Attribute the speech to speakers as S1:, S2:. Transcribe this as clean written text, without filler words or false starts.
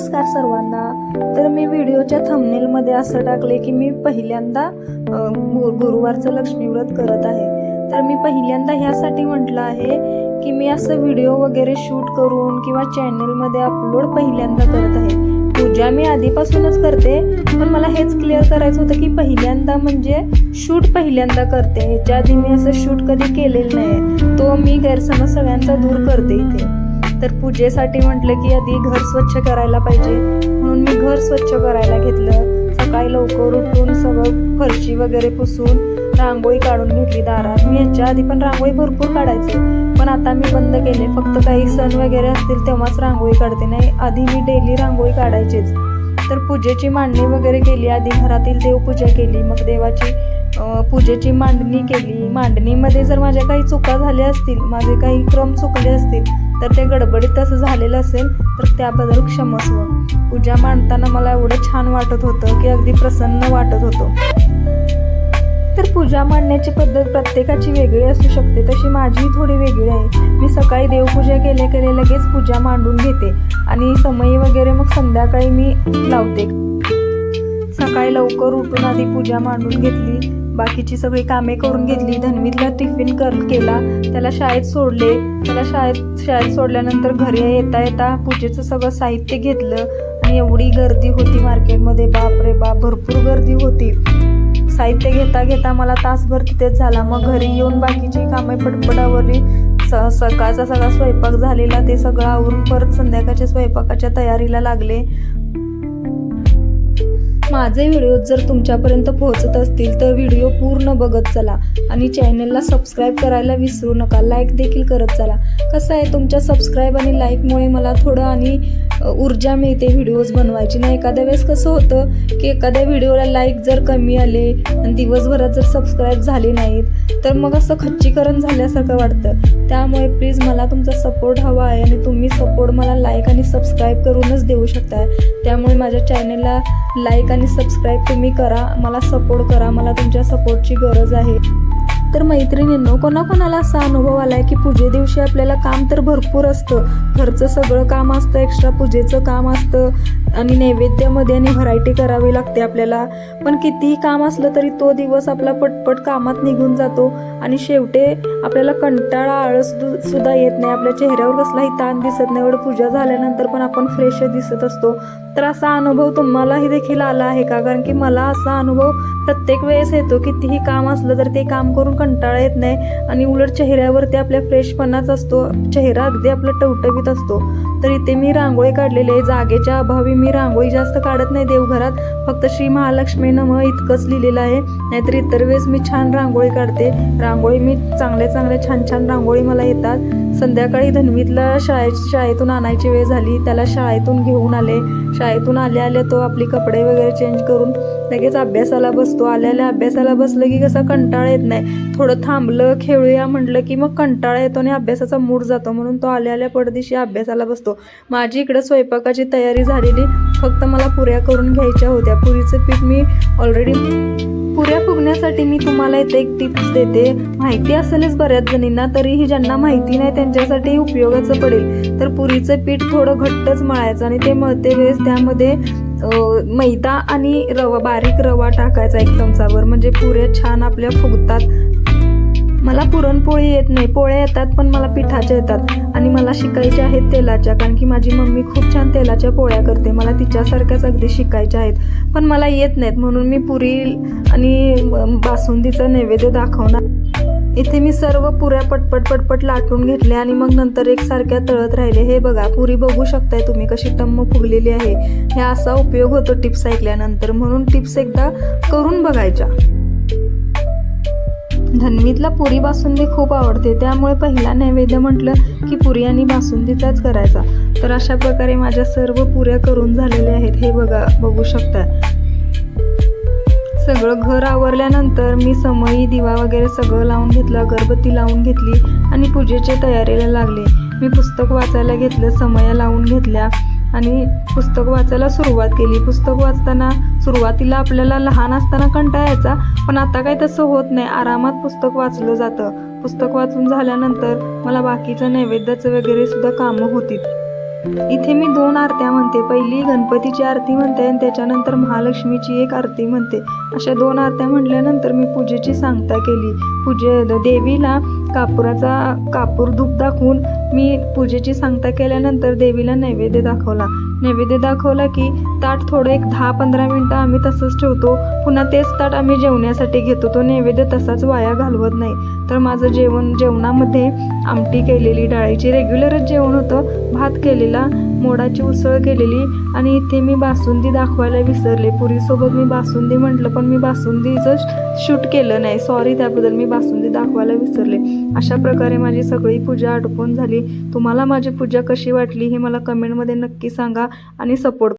S1: नमस्कार सर्वांना। तर मी व्हिडिओच्या थंबनेलमध्ये असं टाकले की मी पहिल्यांदा गुरुवारचं लक्ष्मी व्रत करत आहे। तर मी पहिल्यांदा ह्यासाठी म्हटलं आहे की मी असं व्हिडिओ वगैरे शूट करून किंवा चॅनलमध्ये अपलोड पहिल्यांदा करत आहे। पूजा मी आधीपासूनच करते, पण मला हेच क्लिअर करायचं होतं की पहिल्यांदा म्हणजे शूट पहिल्यांदा करते। ह्याच्या आधी मी असं शूट कधी केलेलं नाही, तो मी गैरसमज सगळ्यांचा दूर करते इथे। तर पूजेसाठी म्हटलं की आधी घर स्वच्छ करायला पाहिजे, म्हणून मी घर स्वच्छ करायला घेतलं। सकाळी लवकर उठून सगळं फरशी वगैरे पुसून रांगोळी काढून घेतली दारात। मी याच्या आधी पण रांगोळी भरपूर काढायचे, पण आता मी बंद केले। फक्त काही सण वगैरे असतील तेव्हाच रांगोळी काढते, नाही आधी मी डेली रांगोळी काढायचीच। तर पूजेची मांडणी वगैरे केली, आधी घरातील देवपूजा केली, मग देवाची पूजेची मांडणी केली। मांडणीमध्ये जर माझ्या काही चुका झाल्या असतील, माझे काही क्रम चुकले असतील, तर ते गडबडीत असं झालेलं असेल तर त्याबद्दल क्षमस्व। पूजा मांडताना मला एवढं छान वाटत होतं की अगदी प्रसन्न वाटत होतं। तर पूजा मांडण्याची पद्धत प्रत्येकाची वेगळी असू शकते, तशी माझी थोडी वेगळी आहे। मी सकाळी देवपूजा केले लगेच पूजा मांडून घेते आणि समई वगैरे मग संध्याकाळी मी लावते। सकाळी लवकर उठून आधी पूजा मांडून घेतली, बाकीची सगळी कामे करून घेतली। धन्वीतला टिफिन केला, त्याला शाळेत सोडले। त्याला शाळेत सोडल्यानंतर घरी येता पूजेचं सगळं साहित्य घेतलं आणि एवढी गर्दी होती मार्केटमध्ये, बाप रे बाप भरपूर गर्दी होती। साहित्य घेता मला तासभर तिथेच झाला। मग घरी येऊन बाकीची कामे पटपटावरली, सकाळचा सगळा स्वयंपाक झालेला ते सगळं आवरून परत संध्याकाळच्या स्वयंपाकाच्या तयारीला लागले। माझे व्हिडिओ जर तुमच्यापर्यंत पोहोचत असतील तर व्हिडिओ पूर्ण बघत चला आणि चॅनलला सबस्क्राईब करायला विसरू नका, लाईक देखील करत चला। कसं आहे, तुमच्या सबस्क्राईब आणि लाईकमुळे मला थोडं आणि ऊर्जा मिळते व्हिडिओज बनवायची ना। एखाद्या वेळेस कसं होतं की एखाद्या व्हिडिओला लाईक जर कमी आले आणि दिवसभरात जर सबस्क्राईब झाले नाहीत तर मग असं खच्चीकरण झाल्यासारखं वाटतं। त्यामुळे प्लीज मला तुमचा सपोर्ट हवा आहे आणि तुम्ही सपोर्ट मला लाईक आणि सबस्क्राईब करूनच देऊ शकताय। त्यामुळे माझ्या चॅनलला लाईक आणि सबस्क्राईब तुम्ही करा, मला सपोर्ट करा, मला तुमच्या सपोर्टची गरज आहे। तर मैत्रिणींनो, कोणाकोणाला असा अनुभव आलाय की पूजे दिवशी आपल्याला काम तर भरपूर असतं, घरचं सगळं काम असतं, एक्स्ट्रा पूजेचं काम असतं आणि नैवेद्यामध्ये आणि व्हरायटी करावी लागते आपल्याला। पण कितीही काम असलं तरी तो दिवस आपला पटपट कामात निघून जातो आणि शेवटी आपल्याला कंटाळा, आळस सुद्धा येत नाही, आपल्या चेहऱ्यावर कसलाही ताण दिसत नाही। एवढं पूजा झाल्यानंतर पण आपण फ्रेश दिसत असतो। तर असा अनुभव तुम्हालाही देखील आला आहे का? कारण की मला असा अनुभव प्रत्येक वेळेस येतो, कितीही काम असलं तर ते काम करून कंटाळा येत नाही आणि उलट चेहऱ्यावरती आपल्या फ्रेशपणाच असतो, चेहरा अगदी आपला टवटवीत असतो। तर इथे मी रांगोळी काढलेली आहे। जागेच्या अभावी मी रांगोळी जास्त काढत नाही देवघरात, फक्त श्री महालक्ष्मी नमः इतकंच लिहिलेलं आहे, नाहीतर इतर वेळेस मी छान रांगोळी काढते। रांगोळी मी चांगले छान रांगोळी मला येतात। संध्याकाळी धन्वीतला शाळेतून आणायची वेळ झाली, त्याला शाळेतून घेऊन आले। शाळेतून आल्या तो आपली कपडे वगैरे चेंज करून लगेच अभ्यासाला बसतो। आल्या अभ्यासाला बसलं की कसा कंटाळा येत नाही, थोडं थांबलं खेळूया म्हटलं की मग कंटाळा येतो आणि अभ्यासाचा मूड जातो, म्हणून तो आल्या पडदिशी अभ्यासाला बसतो। माझी इकडे स्वयंपाकाची तयारी झालेली, फक्त मला पुऱ्या करून घ्यायच्या होत्या। पुरीचं पीठ मी ऑलरेडी, पुऱ्या फुगण्यासाठी मी तुम्हाला इथे एक टिप्स देते, माहिती असेलच बऱ्याच जणींना, तरीही ज्यांना माहिती नाही त्यांच्यासाठी उपयोगाचं पडेल। तर पुरीचं पीठ थोडं घट्टच मळायचं आणि ते मळते वेळेस त्यामध्ये मैदा आणि रवा, बारीक रवा टाकायचा 1 चमचाभर, म्हणजे पुऱ्या छान आपल्या फुगतात। मला पुरणपोळी येत नाही, पोळ्या येतात पण मला पिठाच्या येतात आणि मला शिकायच्या आहेत तेलाच्या, कारण की माझी मम्मी खूप छान तेलाच्या पोळ्या करते। मला तिच्यासारख्याच अगदी शिकायच्या आहेत, पण मला येत नाहीत, म्हणून मी पुरी आणि बासुंदीचा नैवेद्य दाखवणार। इथे मी सर्व पुऱ्या पटपट लाटून घेतल्या आणि मग नंतर एकसारख्या तळत राहिले। हे बघा, पुरी बघू शकताय तुम्ही कशी टम्म फुगलेली आहे। हे असा उपयोग होतो टिप्स ऐकल्यानंतर, म्हणून टिप्स एकदा करून बघायच्या। धन्वीतला पुरी बासुंदी खूप आवडते, त्यामुळे पहिला नैवेद्य म्हटलं की पुरी आणि बासुंदीचाच करायचा। तर अशा प्रकारे माझ्या सर्व पुऱ्या करून झालेल्या आहेत, हे बघा, बघू शकता। सगळं घर आवरल्यानंतर मी समई, दिवा वगैरे सगळं लावून घेतलं, अगरबत्ती लावून घेतली आणि पूजेच्या तयारीला लागले। मी पुस्तक वाचायला घेतलं, समया लावून घेतल्या आणि पुस्तक वाचायला सुरुवात केली। पुस्तक वाचताना सुरुवातीला आपल्याला लहान असताना कंटाळा यायचा, पण आता काही तसं होत नाही, आरामात पुस्तक वाचलं जातं। पुस्तक वाचून झाल्यानंतर मला बाकीचं नैवेद्याचं वगैरे सुद्धा कामं होती। इथे मी 2 आरत्या म्हणते. पहिली गणपतीची आरती म्हणते आणि त्याच्यानंतर महालक्ष्मीची एक आरती म्हणते. अशा 2 आरत्या म्हटल्यानंतर मी पूजेची सांगता केली. देवीला कापूर धूप दाखवून मी पूजेची सांगता केल्यानंतर देवीला नैवेद्य दाखवला की ताट थोडं एक 10-15 मिनटं आम्ही तसंच ठेवतो. पुन्हा तेच ताट आम्ही जेवण्यासाठी घेतो. तो नैवेद्य तसाच वाया घालवत नाही. तर माझं जेवणामध्ये आमटी केलेली, डाळीची रेग्युलरच जेवण होतं. भात केलेला, मोडाची उसळ केलेली आणि इथे मी बासुंदी दाखवायला विसरले. पुरीसोबत मी बासुंदी म्हटलं पण मी बासुंदीचं शूट केलं नाही. सॉरी त्याबद्दल. मी बासुंदी दाखवायला विसरले. अशा प्रकारे माझी सगळी पूजा आटोपून झाली. तुम्हाला माझी पूजा कशी वाटली हे मला कमेंटमध्ये नक्की सांगा आणि सपोर्ट